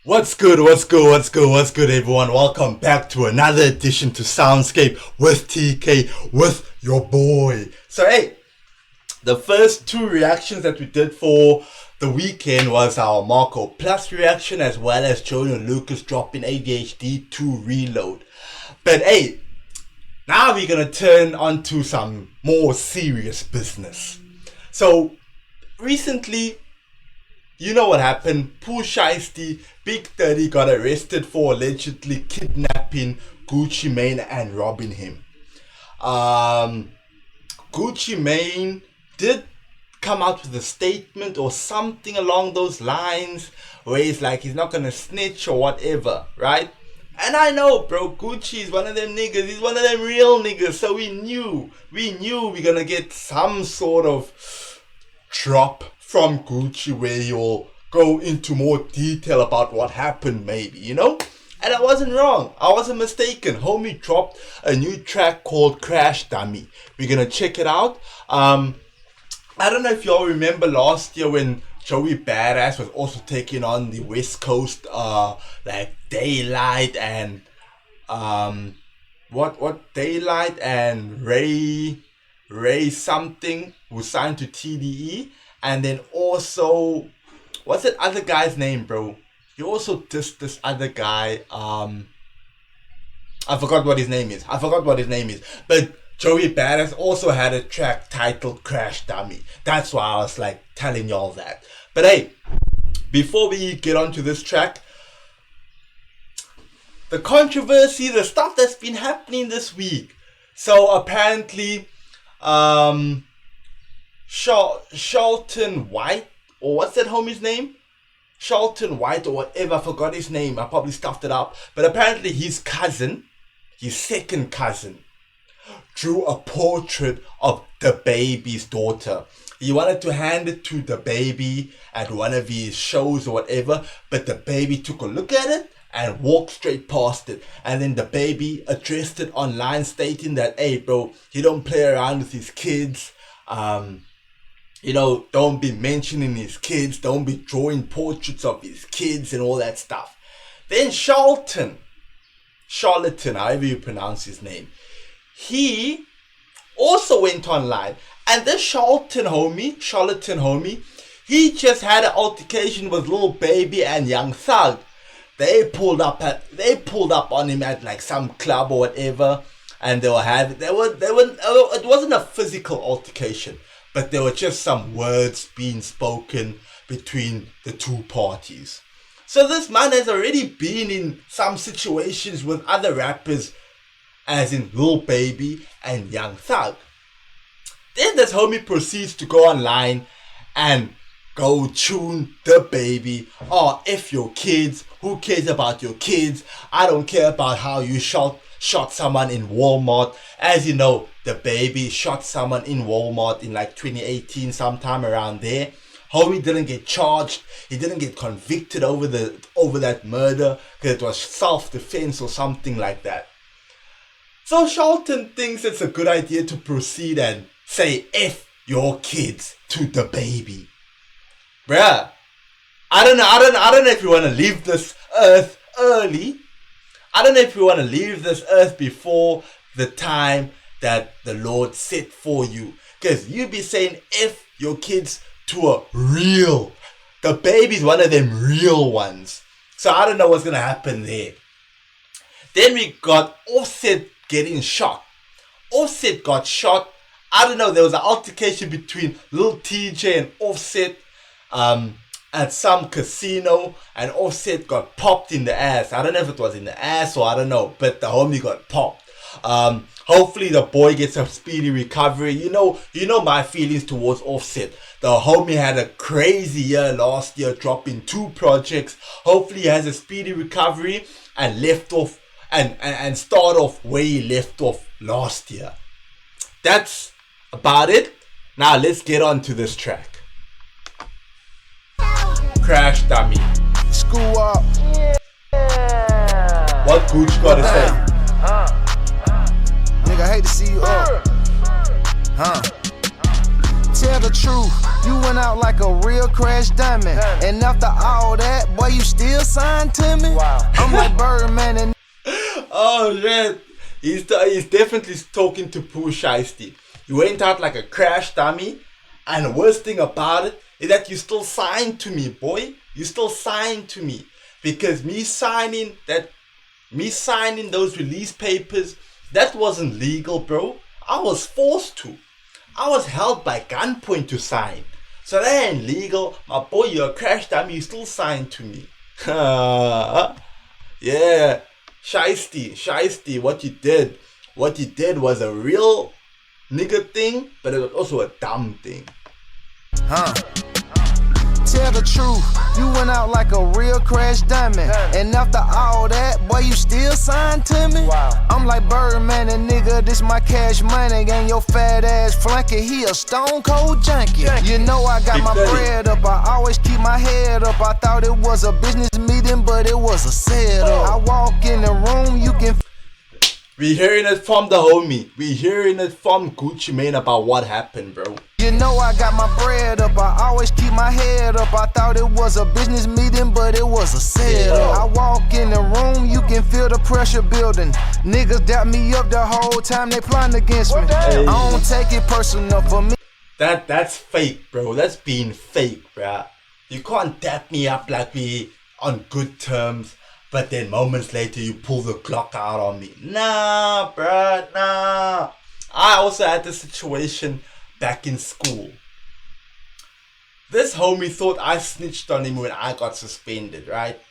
What's good, everyone? Welcome back to another edition to Soundscape with TK, with your boy. So, hey, the first two reactions that we did for the weekend was our Marco Plus reaction, as well as Joan and Lucas dropping ADHD 2 Reload. But, hey, now we're going to turn on to some more serious business. So, recently, you know what happened? Pooh, Shiesty, Big 30 got arrested for allegedly kidnapping Gucci Mane and robbing him. Gucci Mane did come out with a statement or something along those lines where he's like he's not gonna snitch or whatever, right? And I know, bro, Gucci is one of them niggas. He's one of them real niggas. So we knew we're gonna get some sort of drop from Gucci where he'll go into more detail about what happened, maybe, you know? And I wasn't wrong. I wasn't mistaken. Homie dropped a new track called Crash Dummy. We're gonna check it out. I don't know if y'all remember last year when Joey Badass was also taking on the West Coast, like Daylight and what Daylight and Ray something, who signed to TDE. And then also, what's that other guy's name, bro? He also dissed this other guy. I forgot what his name is. But Joey Badass also had a track titled Crash Dummy. That's why I was like telling y'all that. But hey, before we get onto this track, the controversy, the stuff that's been happening this week. So apparently, Shelton White, or what's that homie's name? Shelton White or whatever, I forgot his name. I probably stuffed it up. But apparently his second cousin, drew a portrait of the baby's daughter. He wanted to hand it to the baby at one of his shows or whatever, but the baby took a look at it and walked straight past it. And then the baby addressed it online stating that, hey bro, he don't play around with his kids. Don't be mentioning his kids, don't be drawing portraits of his kids and all that stuff. Then Charlton, however you pronounce his name, he also went online. And this charlatan homie, he just had an altercation with Lil Baby and Young Thug. They pulled up on him at like some club or whatever, and it wasn't a physical altercation, but there were just some words being spoken between the two parties. So this man has already been in some situations with other rappers, as in Lil Baby and Young Thug. Then this homie proceeds to go online and go tune the baby. Oh, F your kids. Who cares about your kids? I don't care about how you shot someone in Walmart. As you know, the baby shot someone in Walmart in like 2018, sometime around there. Homie didn't get charged. He didn't get convicted over that murder because it was self-defense or something like that. So Charlton thinks it's a good idea to proceed and say F your kids to the baby. Bruh, I don't know if you want to leave this earth early. I don't know if you want to leave this earth before the time that the Lord set for you. Because you be saying F your kids to the baby's one of them real ones. So I don't know what's going to happen there. Then we got Offset getting shot. Offset got shot. I don't know, there was an altercation between Lil TJ and Offset at some casino, and Offset got popped in the ass. I don't know if it was in the ass or I don't know, but the homie got popped. Hopefully the boy gets a speedy recovery. You know my feelings towards Offset. The homie had a crazy year last year, dropping 2 projects. Hopefully he has a speedy recovery and left off and start off where he left off last year. That's about it. Now let's get on to this track. Crash Dummy. School up. What Gooch gotta say? Nigga, I hate to see you up. Tell the truth, you went out like a real crash diamond. And after all that, boy, you still signed to me? Wow. I'm like Birdman and oh shit. He's definitely talking to Pooh Shiesty. You went out like a crash dummy, and the worst thing about it is that you still signed to me, boy. You still signed to me. Because me signing those release papers, that wasn't legal, bro. I was forced to. I was held by gunpoint to sign. So that ain't legal. My boy, you're a crash dummy, you still signed to me. Yeah. Shiesty, what you did was a real nigga thing, but it was also a dumb thing. Tell the truth, you went out like a real crash diamond. And after all that, boy, you still signed to me? Wow. I'm like Birdman and nigga, this my cash money. And your fat ass flunky, he a stone cold junkie. You know I got my bread up, I always keep my head up. I thought it was a business meeting, but it was a setup. I walk in the room, you can... We hearing it from the homie. We hearing it from Gucci Mane about what happened, bro. You know I got my bread up, I always keep my head up. I thought it was a business meeting, but it was a setup. I walk in the room, you can feel the pressure building. Niggas dap me up the whole time they plotting against me. I don't take it personal for me. That's fake, bro. That's being fake, bro. You can't dap me up like we on good terms, but then moments later you pull the clock out on me. Nah, bruh, nah. I also had this situation back in school. This homie thought I snitched on him when I got suspended, right?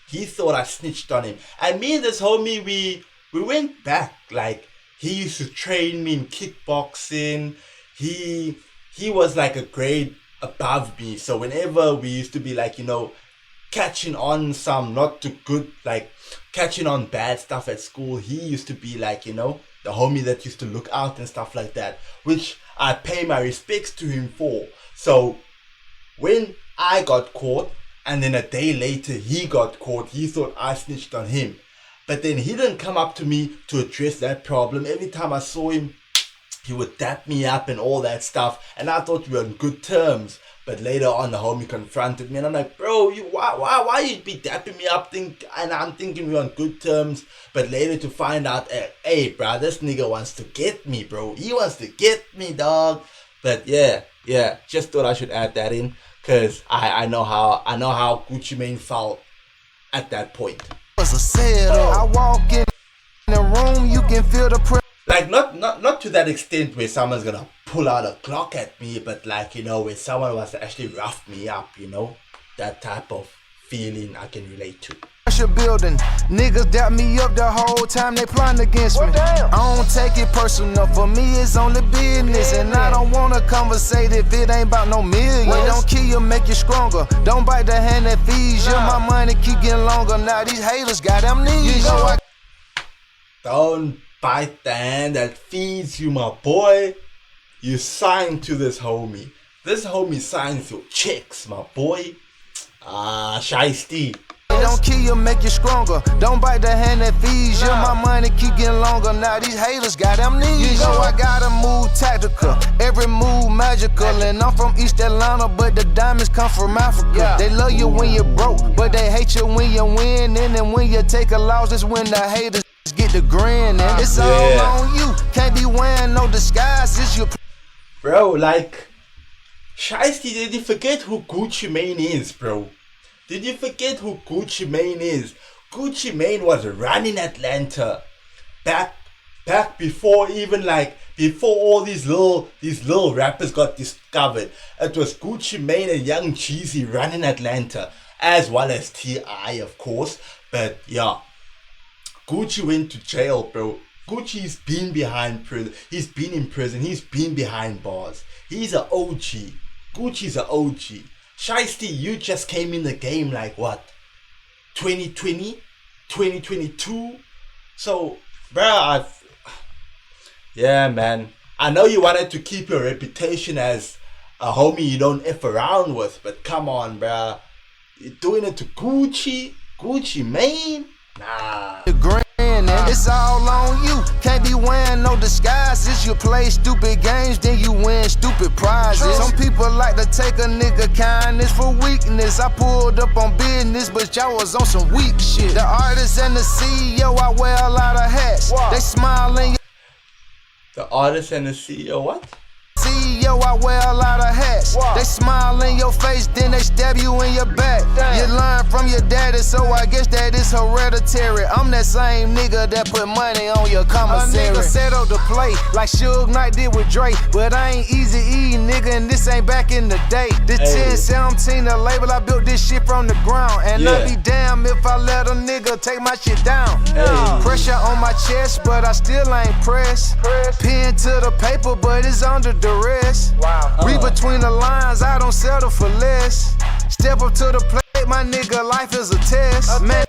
He thought I snitched on him. And me and this homie, we went back. Like, he used to train me in kickboxing. He was like a grade above me. So whenever we used to be like, you know, catching on some not too good, like catching on bad stuff at school, he used to be like, you know, the homie that used to look out and stuff like that, which I pay my respects to him for. So when I got caught and then a day later he got caught, he thought I snitched on him. But then he didn't come up to me to address that problem. Every time I saw him, he would dap me up and all that stuff, and I thought we were on good terms. But later on, the homie confronted me, and I'm like, bro, why you be dapping me up? And I'm thinking we're on good terms. But later to find out, hey, bro, this nigga wants to get me, bro. He wants to get me, dog. But yeah, just thought I should add that in, cause I know how Gucci Mane felt at that point. I walk in the room, you can feel the pressure. Like not to that extent where someone's gonna pull out a Glock at me, but like, you know, where someone was to actually rough me up, you know, that type of feeling I can relate to. Pressure building, niggas dap me up the whole time they plotting against me. I don't take it personal, for me it's only business, and I don't wanna conversate if it ain't about no million. Don't kill you, make you stronger. Don't bite the hand that feeds you. My money keep getting longer. Now these haters got amnesia. Don't bite the hand that feeds you, my boy. You signed to this homie. This homie signs your checks, my boy. Shiesty. Don't kill you, make you stronger. Don't bite the hand that feeds you. My money keep getting longer. Now these haters got amnesia. You know I gotta move tactical, every move magical. And I'm from East Atlanta, but the diamonds come from Africa. They love you when you're broke, but they hate you when you win. And then when you take a loss, that's when the haters get the grin. And it's all on you. Can't be wearing no disguise. It's your... Bro, like, Shiesty, did you forget who Gucci Mane is, bro? Did you forget who Gucci Mane is? Gucci Mane was running Atlanta back before even like before all these little rappers got discovered. It was Gucci Mane and Young Cheesy running Atlanta, as well as T.I. of course. But yeah, Gucci went to jail, bro. Gucci's been behind prison. He's been in prison. He's been behind bars. He's an OG. Gucci's an OG. Shiesty, you just came in the game like what? 2020? 2022? So, bruh, yeah, man. I know you wanted to keep your reputation as a homie you don't F around with, but come on, bruh. You're doing it to Gucci Mane? Nah. The grand, It's all on you, can't be wearing no disguises. You play stupid games, then you win stupid prizes. Some people like to take a nigga kindness for weakness. I pulled up on business, but y'all was on some weak shit. The artist and the CEO, I wear a lot of hats. They smiling. The artist and the CEO, what? CEO, I wear a lot of hats. They smile in your face, then they stab you in your back. You learn from your daddy, so I guess that is hereditary. I'm that same nigga that put money on your commissary. A nigga settled to play like Suge Knight did with Drake, but I ain't easy E, nigga, and this ain't back in the day. This 1017, the label, I built this shit from the ground, and I'll be damned if I let a nigga take my shit down. Pressure on my chest, but I still ain't pressed. Pen to the paper, but it's under duress. Read between the lines, I don't settle for less. Step up to the plate, my nigga, life is a test. Man.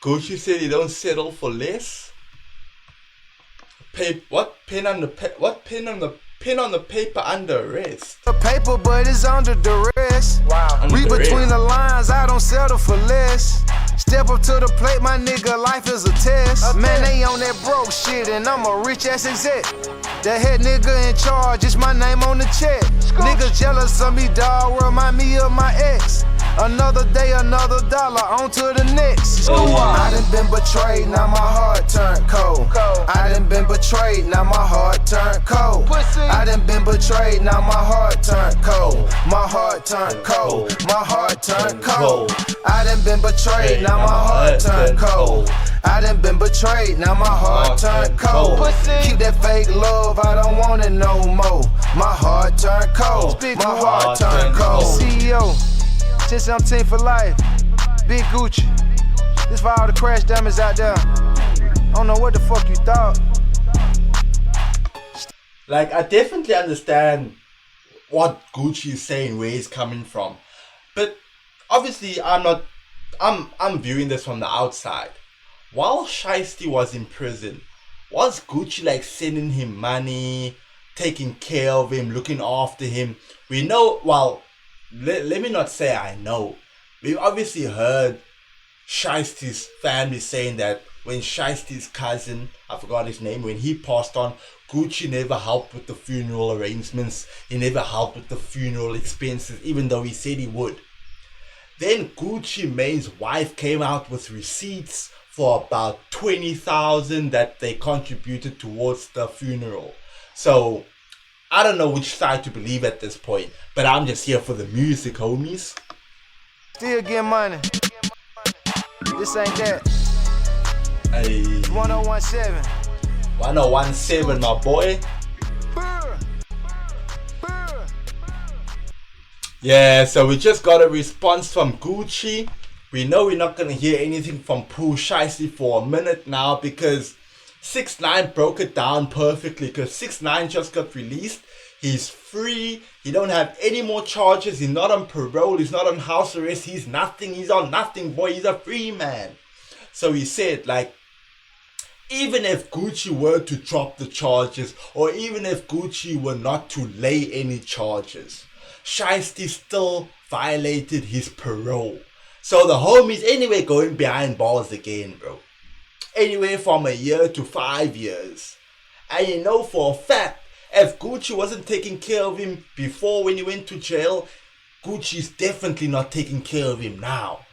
Gucci said he don't settle for less. What pen on the paper under arrest? The paper, but it's under duress. Read between the lines, I don't settle for less. Step up to the plate, my nigga, life is a test. Man, they on that broke shit, and I'm a rich ass exec. The head nigga in charge, it's my name on the check. Niggas jealous of me, dawg, remind me of my ex. Another day, another dollar, on to the next. I done been betrayed, now my heart turned cold. I done been betrayed, now my heart turned cold. I done been betrayed, now my heart turned cold. My heart turned cold, my heart turned cold. I done been betrayed, now my heart turned cold. I done been betrayed, now my heart turned cold. Keep that fake love, I don't want it no more. My heart turned cold, my heart turned cold. CEO, 1017 for life, Big Gucci. This for all the crash dummies out there. I don't know what the fuck you thought. Like, I definitely understand what Gucci is saying, where he's coming from. But obviously I'm viewing this from the outside. While Shiesty was in prison, was Gucci like sending him money, taking care of him, looking after him? We know, well, let me not say I know. We've obviously heard Shiesty's family saying that when Shiesty's cousin, I forgot his name, when he passed on, Gucci never helped with the funeral arrangements. He never helped with the funeral expenses, even though he said he would. Then Gucci Mane's wife came out with receipts for about 20,000 that they contributed towards the funeral. So I don't know which side to believe at this point, but I'm just here for the music, homies. Still get money. This ain't that. Hey. 1017. 1017, my boy. Yeah, so we just got a response from Gucci. We know we're not going to hear anything from Pooh Shiesty for a minute now because 6ix9ine broke it down perfectly, because 6ix9ine just got released. He's free. He don't have any more charges. He's not on parole. He's not on house arrest. He's nothing. He's on nothing, boy. He's a free man. So he said, like, even if Gucci were to drop the charges, or even if Gucci were not to lay any charges, Shiesty still violated his parole. So the homies anyway going behind bars again, bro. Anywhere from a year to 5 years. And you know for a fact, if Gucci wasn't taking care of him before when he went to jail, Gucci's definitely not taking care of him now.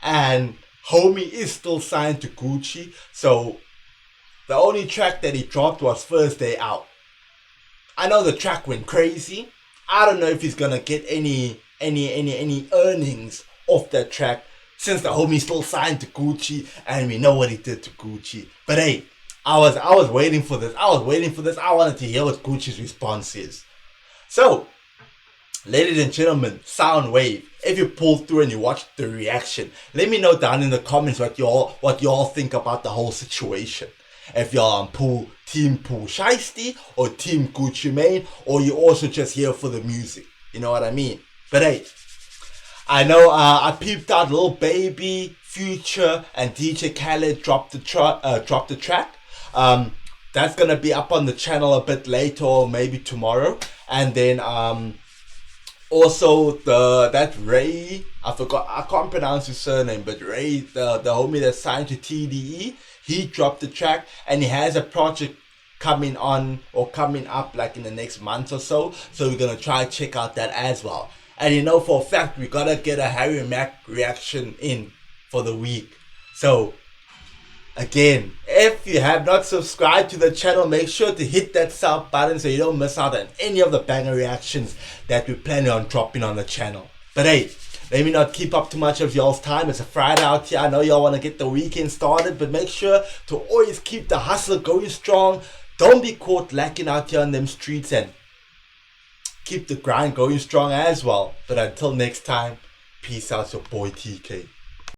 And homie is still signed to Gucci, so the only track that he dropped was First Day Out. I know the track went crazy. I don't know if he's gonna get any earnings off that track, since the homie's still signed to Gucci and we know what he did to Gucci. But hey, I was waiting for this. I wanted to hear what Gucci's response is. So, ladies and gentlemen, Soundwave, if you pulled through and you watched the reaction, let me know down in the comments what y'all think about the whole situation. If you're on Team Pooh Shiesty or Team Gucci Mane, or you also just here for the music. You know what I mean? But hey, I know I peeped out Lil Baby, Future, and DJ Khaled dropped the track. That's gonna be up on the channel a bit later, or maybe tomorrow. And then also that Ray, I can't pronounce his surname, but Ray, the homie that signed to TDE, He dropped the track, and he has a project coming up like in the next month or so. So we're gonna try to check out that as well. And you know for a fact we gotta get a Harry Mack reaction in for the week. So again, if you have not subscribed to the channel, make sure to hit that sub button so you don't miss out on any of the banger reactions that we're planning on dropping on the channel. But hey, let me not keep up too much of y'all's time. It's a Friday out here. I know y'all want to get the weekend started, but make sure to always keep the hustle going strong. Don't be caught lacking out here on them streets, and keep the grind going strong as well. But until next time, peace out, your boy TK.